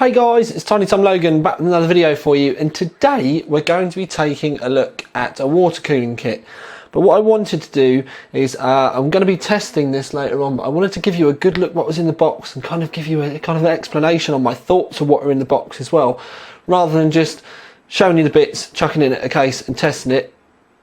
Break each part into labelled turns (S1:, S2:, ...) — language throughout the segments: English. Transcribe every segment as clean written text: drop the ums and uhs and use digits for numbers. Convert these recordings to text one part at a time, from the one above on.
S1: Hey guys, it's Tiny Tom Logan back with another video for you, and today we're going to be taking a look at a water cooling kit. But what I wanted to do is, I'm going to be testing this later on, but I wanted to give you a good look what was in the box and kind of give you a kind of an explanation on my thoughts of what are in the box as well, rather than just showing you the bits, chucking it in a case and testing it.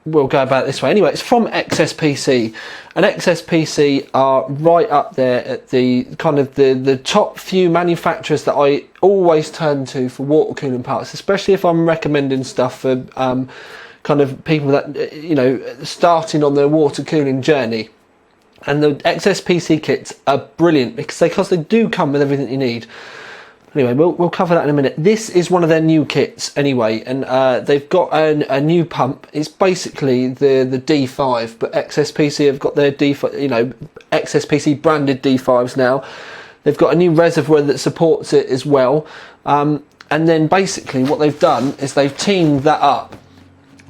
S1: We'll go about it this way. Anyway, it's from XSPC, and XSPC are right up there at the kind of the top few manufacturers that I always turn to for water cooling parts, especially if I'm recommending stuff for kind of people that, you know, starting on their water cooling journey. And the XSPC kits are brilliant because they do come with everything you need. Anyway, we'll cover that in a minute. This is one of their new kits anyway, and they've got a new pump. It's basically the D5, but XSPC have got their D5, you know, XSPC branded D5s now. They've got a new reservoir that supports it as well. And then basically what they've done is they've teamed that up.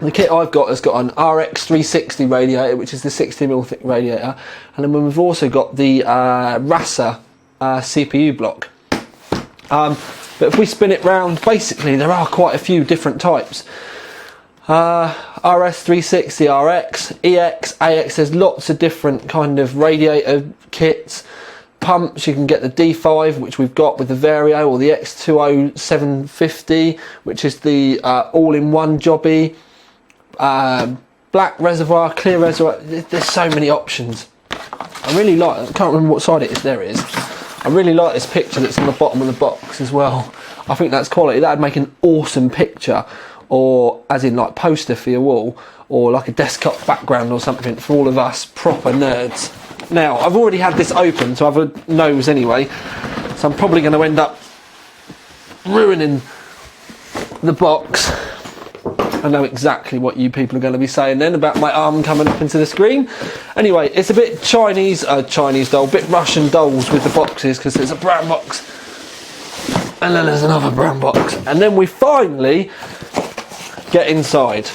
S1: The kit I've got has got an RX360 radiator, which is the 60mm thick radiator, and then we've also got the Rasa CPU block. But if we spin it round, basically there are quite a few different types. RS360, RX, EX, AX, there's lots of different kind of radiator kits. Pumps, you can get the D5, which we've got with the Vario, or the X2750, which is the all-in-one jobby. Black reservoir, clear reservoir, there's so many options. I really like, I can't remember what side it is, there it is. I really like this picture that's on the bottom of the box as well. I think that's quality. That'd make an awesome picture, or as in like poster for your wall, or like a desktop background or something for all of us proper nerds. Now, I've already had this open to have a nose anyway, so I'm probably going to end up ruining the box. I know exactly what you people are going to be saying then about my arm coming up into the screen. Anyway, it's a bit Chinese doll, a bit Russian dolls with the boxes, because there's a brown box and then there's another brown box, and then we finally get inside.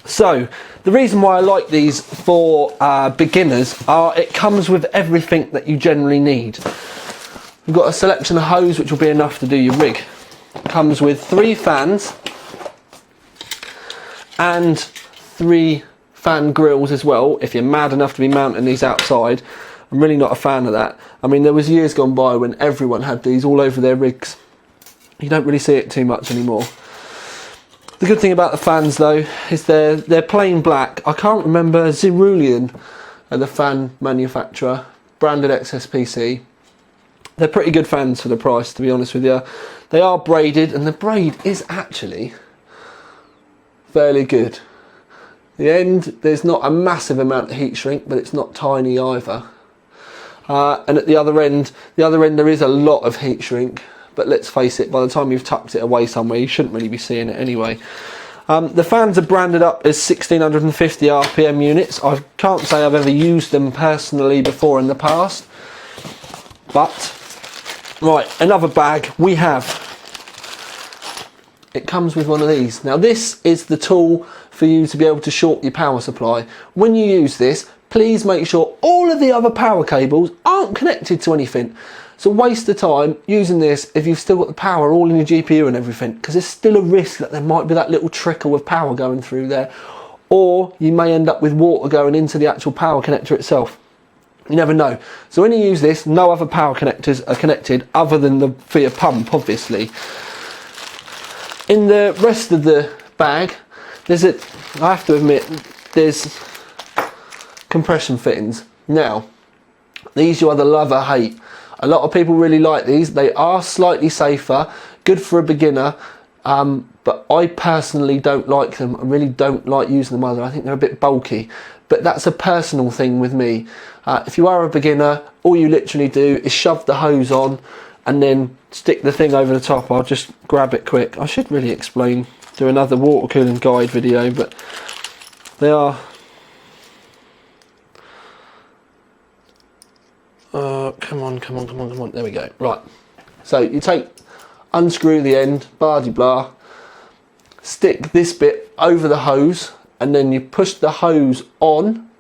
S1: So the reason why I like these for beginners are it comes with everything that you generally need. We've got a selection of hose which will be enough to do your rig. It comes with 3 fans and 3 fan grills as well, if you're mad enough to be mounting these outside. I'm really not a fan of that. I mean, there was years gone by when everyone had these all over their rigs. You don't really see it too much anymore. The good thing about the fans though is they're plain black. I can't remember, Cerulean are the fan manufacturer, branded XSPC. They're pretty good fans for the price, to be honest with you. They are braided, and the braid is actually fairly good. The end, there's not a massive amount of heat shrink, but it's not tiny either. And at the other end there is a lot of heat shrink, but let's face it, by the time you've tucked it away somewhere, you shouldn't really be seeing it anyway. The fans are branded up as 1650 RPM units. I can't say I've ever used them personally before in the past, but right, another bag we have. It comes with one of these. Now this is the tool for you to be able to short your power supply. When you use this, please make sure all of the other power cables aren't connected to anything. It's a waste of time using this if you've still got the power all in your GPU and everything, because there's still a risk that there might be that little trickle of power going through there, or you may end up with water going into the actual power connector itself. You never know. So when you use this, no other power connectors are connected other than for your pump, obviously. In the rest of the bag, I have to admit, there's compression fittings. Now, these you either love or hate. A lot of people really like these. They are slightly safer, good for a beginner, but I personally don't like them. I really don't like using them either. I think they're a bit bulky, but that's a personal thing with me. If you are a beginner, all you literally do is shove the hose on and then stick the thing over the top. I'll just grab it quick. I should really do another water cooling guide video, but they are come on, there we go. Right, so you unscrew the end, blah, stick this bit over the hose, and then you push the hose on.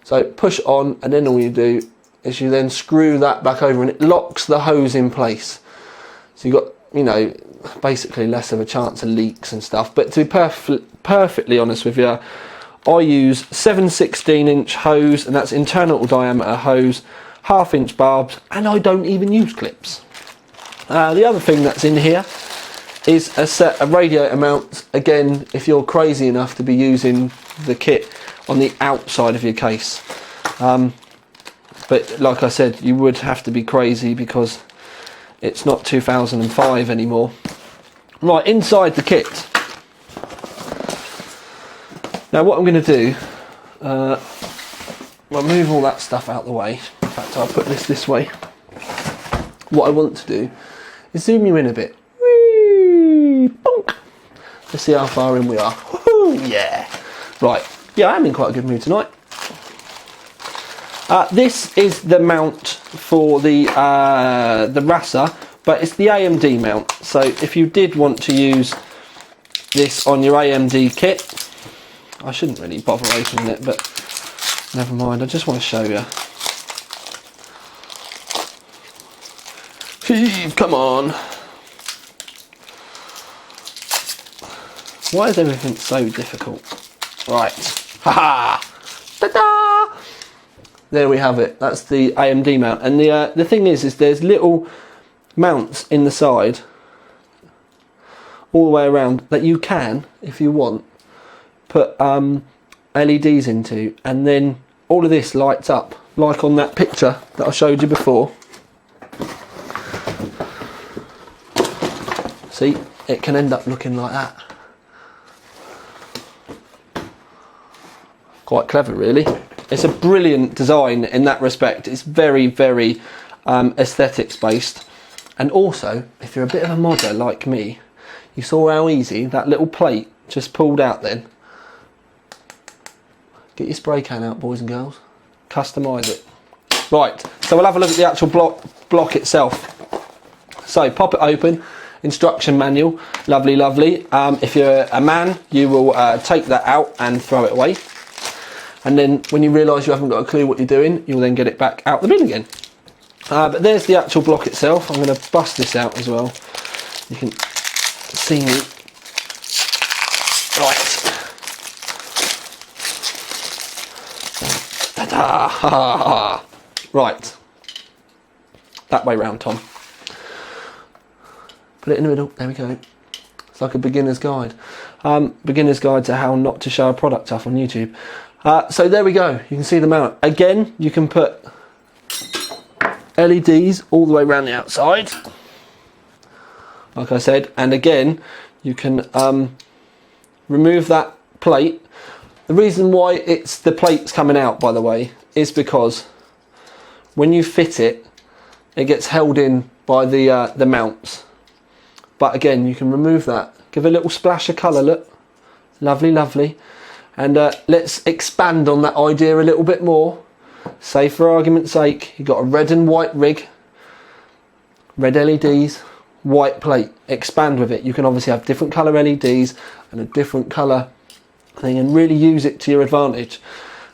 S1: So push on, and then all you do is you then screw that back over, and it locks the hose in place. So you've got you know, basically less of a chance of leaks and stuff. But to be perfectly honest with you, I use 7/16" hose, and that's internal diameter hose, 1/2 inch barbs, and I don't even use clips. The other thing that's in here is a set of radiator mounts. Again, if you're crazy enough to be using the kit on the outside of your case. But like I said, you would have to be crazy because it's not 2005 anymore. Right, inside the kit. Now what I'm going to do, I'll move all that stuff out the way. In fact, I'll put this way. What I want to do is zoom you in a bit. Whee! Bonk! Let's see how far in we are. Woohoo! Yeah! Right, yeah, I'm in quite a good mood tonight. This is the mount for the RASA, but it's the AMD mount. So if you did want to use this on your AMD kit, I shouldn't really bother opening it, but never mind, I just want to show you. Come on. Why is everything so difficult? Right. Haha! Ta-da! There we have it. That's the AMD mount. And the thing is there's little mounts in the side all the way around that you can, if you want, put LEDs into, and then all of this lights up, like on that picture that I showed you before. See, it can end up looking like that. Quite clever, really. It's a brilliant design in that respect. It's very, very aesthetics based. And also, if you're a bit of a modder like me, you saw how easy that little plate just pulled out then. Get your spray can out, boys and girls. Customise it. Right, so we'll have a look at the actual block itself. So pop it open, instruction manual, lovely, lovely. If you're a man, you will take that out and throw it away. And then when you realise you haven't got a clue what you're doing, you'll then get it back out the bin again. But there's the actual block itself. I'm going to bust this out as well. You can see me. Right. Ta-da! Right. That way round, Tom. Put it in the middle. There we go. It's like a beginner's guide. Beginner's guide to how not to show a product off on YouTube. So there we go. You can see the mount. Again, you can put LEDs all the way around the outside, like I said, and again you can remove that plate. The reason why it's the plate's coming out, by the way, is because when you fit it, it gets held in by the mounts. But again, you can remove that. Give a little splash of colour. Look, lovely, lovely. And let's expand on that idea a little bit more. Say, for argument's sake, you've got a red and white rig, red LEDs, white plate. Expand with it. You can obviously have different colour LEDs and a different colour thing, and really use it to your advantage.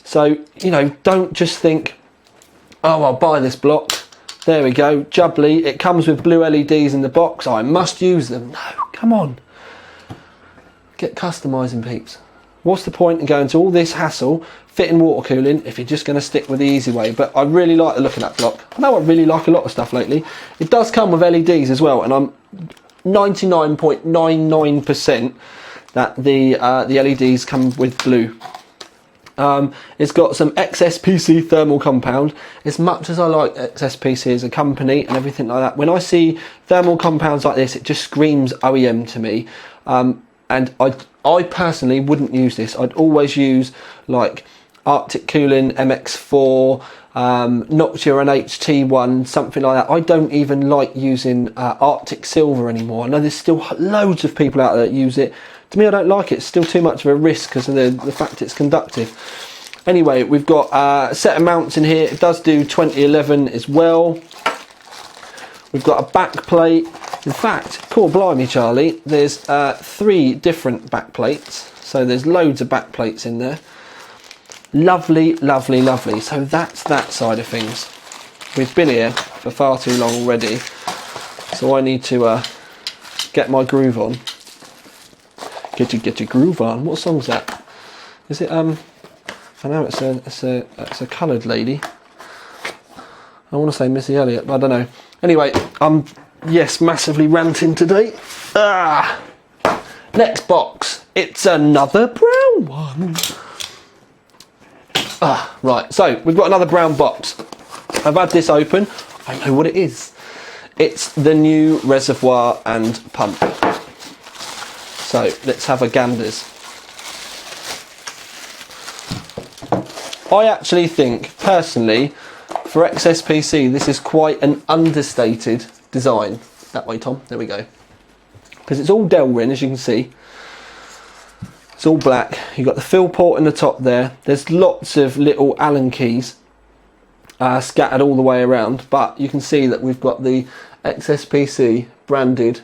S1: So, you know, don't just think, oh, I'll buy this block. There we go, jubbly. It comes with blue LEDs in the box. I must use them. No, come on. Get customising, peeps. What's the point in going to all this hassle, fitting water cooling, if you're just going to stick with the easy way? But I really like the look of that block. I know I really like a lot of stuff lately. It does come with LEDs as well, and I'm 99.99% that the LEDs come with blue. It's got some XSPC thermal compound. As much as I like XSPC as a company and everything like that, when I see thermal compounds like this, it just screams OEM to me. And I personally wouldn't use this. I'd always use like Arctic Cooling MX4, Noctua and HT1, something like that. I don't even like using Arctic Silver anymore. I know there's still loads of people out there that use it. To me, I don't like it. It's still too much of a risk because of the fact it's conductive. Anyway, we've got a set of mounts in here. It does do 2011 as well. We've got a back plate. In fact, poor blimey Charlie, there's 3 different back plates. So there's loads of back plates in there. Lovely, lovely, lovely. So that's that side of things. We've been here for far too long already. So I need to get my groove on. Get your groove on. What song's that? Is it I know it's a coloured lady. I want to say Missy Elliott, but I don't know. Anyway, I'm massively ranting today. Next box. It's another brown one. Right, so we've got another brown box. I've had this open. I know what it is. It's the new reservoir and pump. So let's have a ganders. I actually think, personally, for XSPC, this is quite an understated design. That way, Tom. There we go. Because it's all Delrin, as you can see. It's all black. You've got the fill port in the top there. There's lots of little Allen keys scattered all the way around. But you can see that we've got the XSPC branded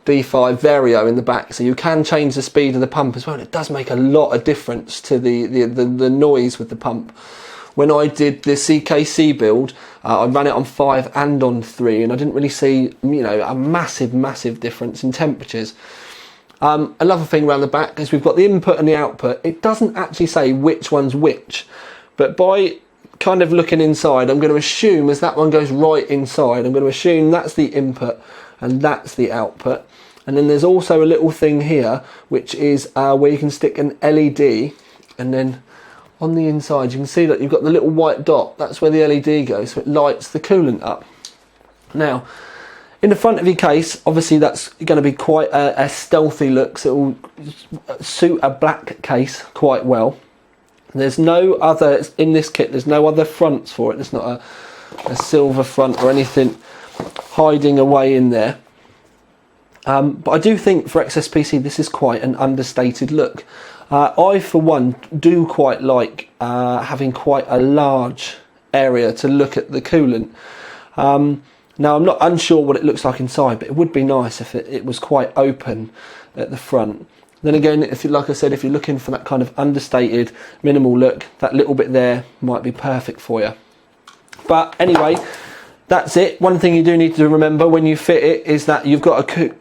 S1: D5 Vario in the back, so you can change the speed of the pump as well. It does make a lot of difference to the noise with the pump. When I did the CKC build, I ran it on 5 and on 3, and I didn't really see, you know, a massive difference in temperatures. Another thing around the back is we've got the input and the output. It doesn't actually say which one's which, but by kind of looking inside, I'm going to assume as that one goes right inside, I'm going to assume that's the input and that's the output. And then there's also a little thing here which is where you can stick an LED, and then on the inside you can see that you've got the little white dot. That's where the LED goes, so it lights the coolant up. Now in the front of your case, obviously that's going to be quite a stealthy look, so it will suit a black case quite well. There's no other, in this kit, there's no other fronts for it. There's not a silver front or anything hiding away in there. But I do think for XSPC this is quite an understated look. I for one do quite like having quite a large area to look at the coolant. Now I'm not unsure what it looks like inside, but it would be nice if it was quite open at the front. Then again, if you, like I said, if you're looking for that kind of understated minimal look, that little bit there might be perfect for you. But anyway, that's it. One thing you do need to remember when you fit it is that you've got to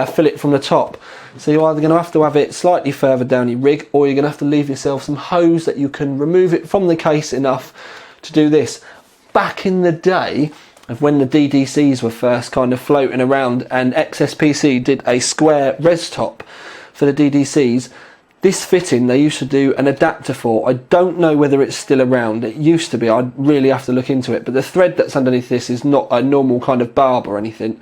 S1: fill it from the top. So you're either going to have it slightly further down your rig, or you're going to have to leave yourself some hose that you can remove it from the case enough to do this. Back in the day of when the DDCs were first kind of floating around and XSPC did a square res top for the DDCs, this fitting they used to do an adapter for. I don't know whether it's still around. It used to be. I'd really have to look into it, but the thread that's underneath this is not a normal kind of barb or anything,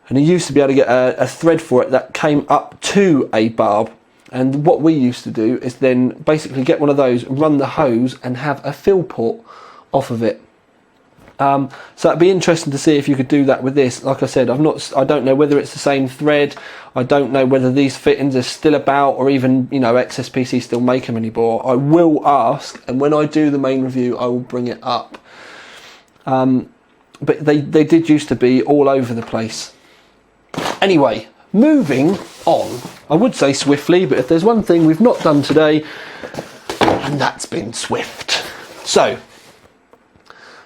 S1: and you used to be able to get a thread for it that came up to a barb. And what we used to do is then basically get one of those, run the hose and have a fill port off of it. So it'd be interesting to see if you could do that with this. Like I said, I don't know whether it's the same thread. I don't know whether these fittings are still about, or even, you know, XSPC still make them anymore. I will ask, and when I do the main review I will bring it up. But they did used to be all over the place. Anyway, moving on. I would say swiftly, but if there's one thing we've not done today, and that's been swift. So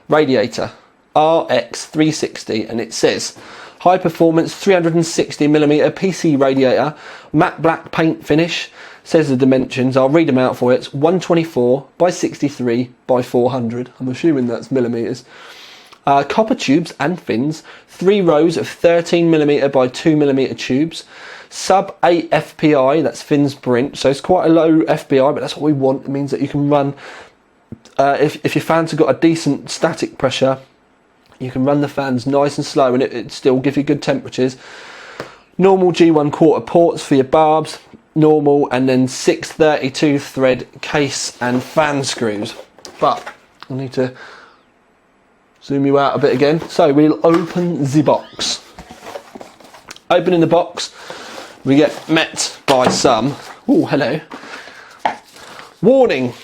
S1: Radiator RX360, and it says high performance 360mm PC radiator, matte black paint finish. Says the dimensions, I'll read them out for you. It's 124 by 63 by 400. I'm assuming that's millimeters. Copper tubes and fins, 3 rows of 13mm by 2mm tubes, sub 8 FPI, that's fins per inch, so it's quite a low FPI, but that's what we want. It means that you can run, if your fans have got a decent static pressure, you can run the fans nice and slow and it still give you good temperatures. Normal G1/4 ports for your barbs, normal, and then 6 32 thread case and fan screws. But I need to zoom you out a bit again. So we'll open the box. Opening the box, we get met by some, oh hello, warning.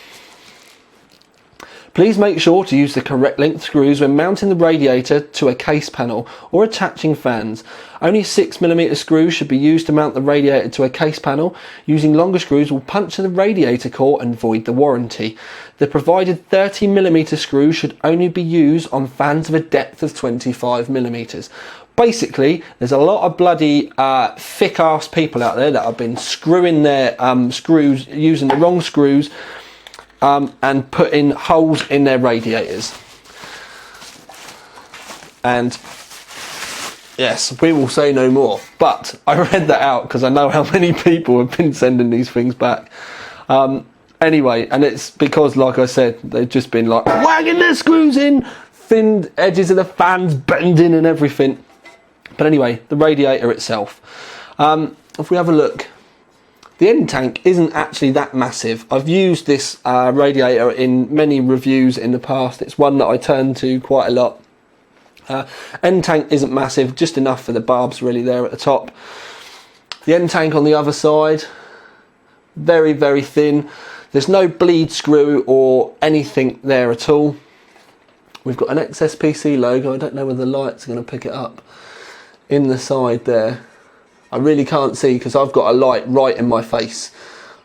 S1: Please make sure to use the correct length screws when mounting the radiator to a case panel or attaching fans. Only 6mm screws should be used to mount the radiator to a case panel. Using longer screws will puncture the radiator core and void the warranty. The provided 30mm screws should only be used on fans of a depth of 25mm. basically, there's a lot of bloody thick ass people out there that have been screwing their screws, using the wrong screws, and putting holes in their radiators. And yes, we will say no more. But I read that out because I know how many people have been sending these things back. Anyway, and it's because, like I said, they've just been like wagging their screws in, thin edges of the fans bending and everything. But anyway, the radiator itself. If we have a look, the end tank isn't actually that massive. I've used this radiator in many reviews in the past. It's one that I turn to quite a lot. End tank isn't massive, just enough for the barbs really there at the top. The end tank on the other side, very, very thin. There's no bleed screw or anything there at all. We've got an XSPC logo. I don't know whether the light's going to pick it up in the side there. I really can't see because I've got a light right in my face,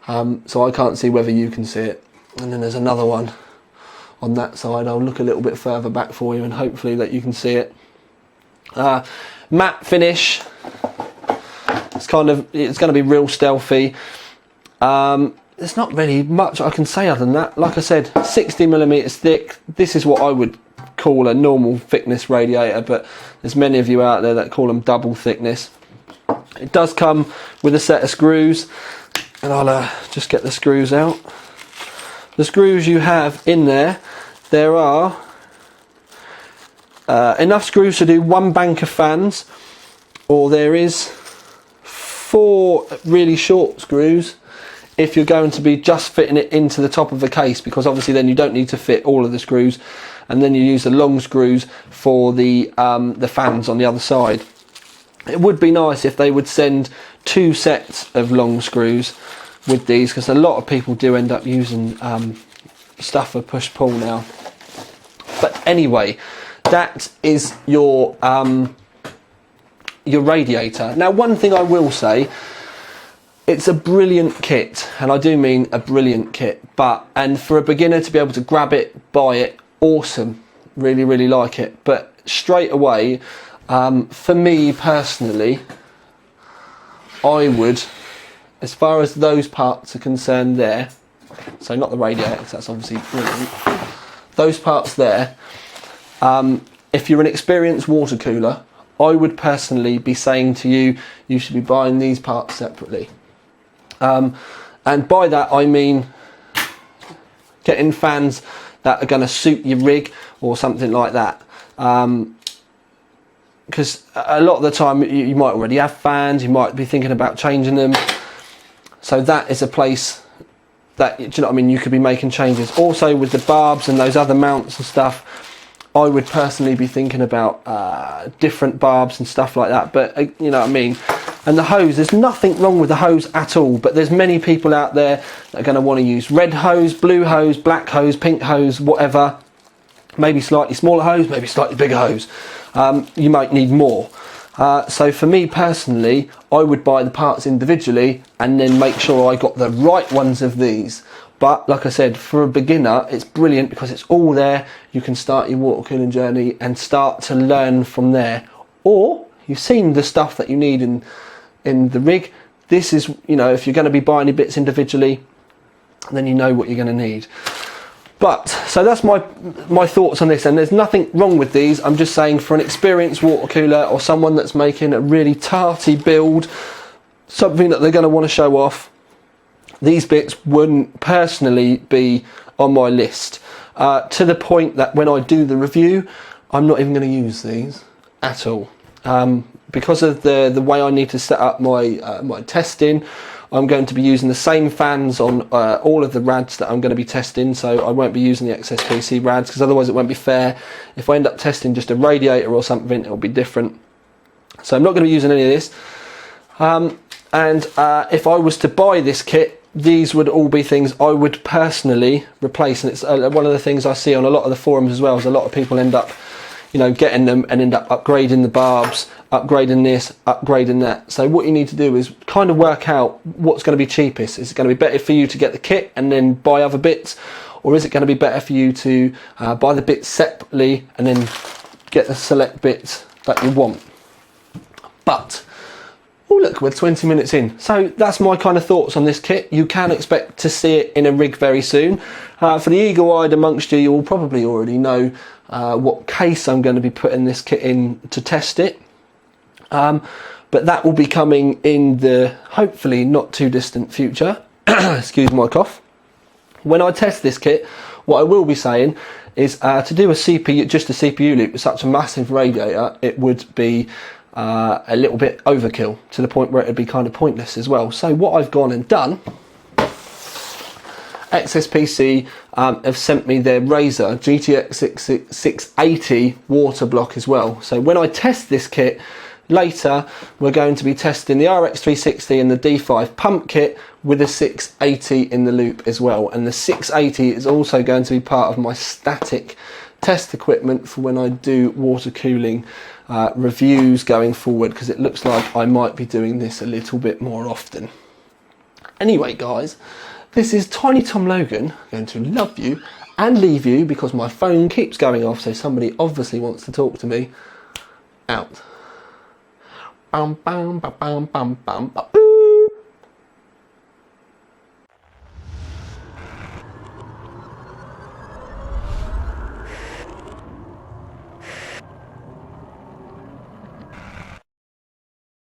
S1: so I can't see whether you can see it. And then there's another one on that side. I'll look a little bit further back for you and hopefully that you can see it. Matte finish. It's going to be real stealthy. There's not really much I can say other than that. Like I said, 60mm thick. This is what I would call a normal thickness radiator, but there's many of you out there that call them double thickness. It does come with a set of screws, and I'll just get the screws out. The screws you have in there, there are enough screws to do one bank of fans, or there is 4 really short screws if you're going to be just fitting it into the top of the case, because obviously then you don't need to fit all of the screws, and then you use the long screws for the fans on the other side. It would be nice if they would send 2 sets of long screws with these, because a lot of people do end up using stuff for push-pull now. But anyway, that is your radiator. Now, one thing I will say, it's a brilliant kit, and I do mean a brilliant kit, and for a beginner to be able to grab it, buy it, awesome, really, really like it. But straight away, for me personally, I would, as far as those parts are concerned there, so not the radiator, because that's obviously brilliant, those parts there, if you're an experienced water cooler, I would personally be saying to you, you should be buying these parts separately. And by that I mean getting fans that are going to suit your rig or something like that. Because a lot of the time you might already have fans, you might be thinking about changing them. So that is a place that, do you know what I mean, you could be making changes. Also with the barbs and those other mounts and stuff, I would personally be thinking about different barbs and stuff like that. But you know what I mean. And the hose, there's nothing wrong with the hose at all, but there's many people out there that are going to want to use red hose, blue hose, black hose, pink hose, whatever. Maybe slightly smaller hose, maybe slightly bigger hose. You might need more. So for me personally, I would buy the parts individually and then make sure I got the right ones of these. But like I said, for a beginner, it's brilliant because it's all there. You can start your water cooling journey and start to learn from there. Or you've seen the stuff that you need in the rig. This is, you know, if you're going to be buying your bits individually, then you know what you're going to need. But so that's my thoughts on this, and there's nothing wrong with these. I'm just saying, for an experienced water cooler or someone that's making a really tarty build, something that they're going to want to show off, these bits wouldn't personally be on my list, to the point that when I do the review, I'm not even going to use these at all. Because of the way I need to set up my my testing, I'm going to be using the same fans on all of the rads that I'm going to be testing, so I won't be using the XSPC rads, because otherwise it won't be fair. If I end up testing just a radiator or something, it'll be different. So I'm not going to be using any of this. If I was to buy this kit, these would all be things I would personally replace, and it's one of the things I see on a lot of the forums as well, is a lot of people end up, you know, getting them and end up upgrading the barbs, upgrading this, upgrading that. So what you need to do is kind of work out what's going to be cheapest. Is it going to be better for you to get the kit and then buy other bits, or is it going to be better for you to buy the bits separately and then get the select bits that you want? But oh look, we're 20 minutes in. So that's my kind of thoughts on this kit. You can expect to see it in a rig very soon. For the eagle-eyed amongst you, you will probably already know what case I'm going to be putting this kit in to test it. But that will be coming in the hopefully not too distant future. Excuse my cough. When I test this kit, what I will be saying is to do a CPU, just a CPU loop with such a massive radiator, it would be a little bit overkill, to the point where it would be kind of pointless as well. So what I've gone and done, XSPC have sent me their Razer GTX 680 water block as well. So when I test this kit later, we're going to be testing the RX360 and the D5 pump kit with a 680 in the loop as well. And the 680 is also going to be part of my static test equipment for when I do water cooling reviews going forward, because it looks like I might be doing this a little bit more often. Anyway guys, this is Tiny Tom Logan going to love you and leave you, because my phone keeps going off, so somebody obviously wants to talk to me. Out. Bam, bam, bam, bam, bam, bam.